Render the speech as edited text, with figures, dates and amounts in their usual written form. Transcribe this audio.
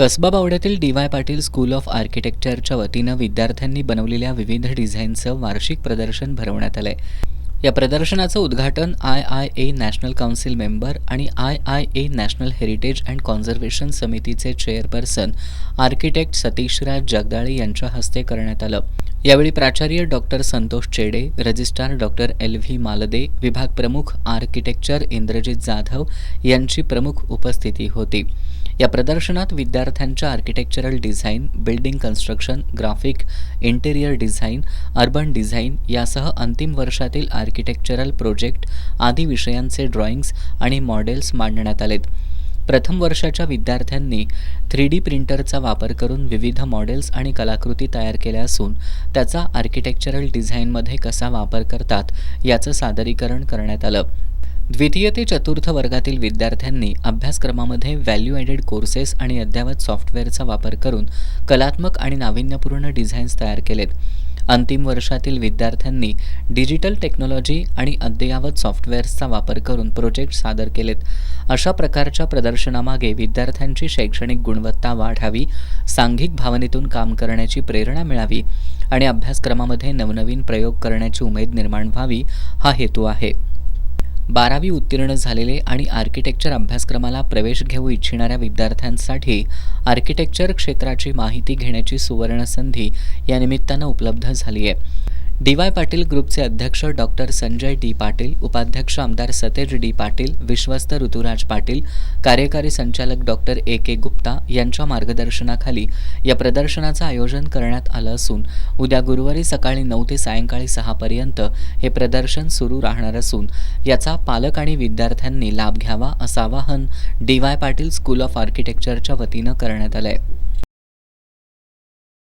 कसबा बावड्यातील D Y. Patil school of आर्किटेक्चरच्या वतीनं विद्यार्थ्यांनी बनवलेल्या विविध डिझाईनचं वार्षिक प्रदर्शन भरवण्यात आलंय. या प्रदर्शनाचं उद्घाटन IIA नॅशनल काउन्सिल मेंबर आणि IIA national heritage and conservation समितीचे चेअरपर्सन आर्किटेक्ट सतीशराज जगदाळे यांच्या हस्ते करण्यात आलं. यावेळी प्राचार्य डॉक्टर संतोष चेडे, रजिस्ट्रार डॉक्टर LV मालदे, विभाग प्रमुख आर्किटेक्चर इंद्रजित जाधव यांची प्रमुख उपस्थिती होती. या प्रदर्शनात विद्यार्थ्यांच्या architectural design, building construction, graphic, interior design, urban design यासह अंतिम वर्षातील आर्किटेक्चरल प्रोजेक्ट आदी विषयांचे ड्रॉइंग्स आणि मॉडेल्स मांडण्यात आलेत. प्रथम वर्षाच्या विद्यार्थ्यांनी 3D प्रिंटरचा वापर करून विविध मॉडेल्स आणि कलाकृती तयार केल्या असून त्याचा आर्किटेक्चरल डिझाईनमध्ये कसा वापर करतात याचं सादरीकरण करण्यात आलं. द्वितीय ते चतुर्थ वर्गातील विद्यार्थ्यांनी अभ्यासक्रमामध्ये व्हॅल्यू ॲडेड कोर्सेस आणि अद्ययावत सॉफ्टवेअरचा वापर करून कलात्मक आणि नाविन्यपूर्ण डिझाईन्स तयार केलेत. अंतिम वर्षातील विद्यार्थ्यांनी डिजिटल टेक्नॉलॉजी आणि अद्ययावत सॉफ्टवेअर्सचा वापर करून प्रोजेक्ट सादर केलेत. अशा प्रकारच्या प्रदर्शनामागे विद्यार्थ्यांची शैक्षणिक गुणवत्ता वाढावी, सांघिक भावनेतून काम करण्याची प्रेरणा मिळावी आणि अभ्यासक्रमामध्ये नवनवीन प्रयोग करण्याची उमेद निर्माण व्हावी हा हेतू आहे. 12वी उत्तीर्ण झालेले आणि आर्किटेक्चर अभ्यासक्रमाला प्रवेश घेऊ इच्छिणाऱ्या विद्यार्थ्यांसाठी आर्किटेक्चर क्षेत्राची माहिती घेण्याची सुवर्ण संधी या निमित्तानं उपलब्ध झाली आहे. डी.वाय. पाटील ग्रुपचे अध्यक्ष डॉक्टर संजय डी. पाटील, उपाध्यक्ष आमदार सतेज डी. पाटील, विश्वस्त ऋतुराज पाटील, कार्यकारी संचालक डॉक्टर A.K. गुप्ता यांच्या मार्गदर्शनाखाली या प्रदर्शनाचं आयोजन करण्यात आलं असून उद्या गुरुवारी सकाळी 9 ते सायंकाळी 6 पर्यंत हे प्रदर्शन सुरू राहणार असून याचा पालक आणि विद्यार्थ्यांनी लाभ घ्यावा असं आवाहन डी.वाय. पाटील स्कूल ऑफ आर्किटेक्चरच्या वतीनं करण्यात आलंय.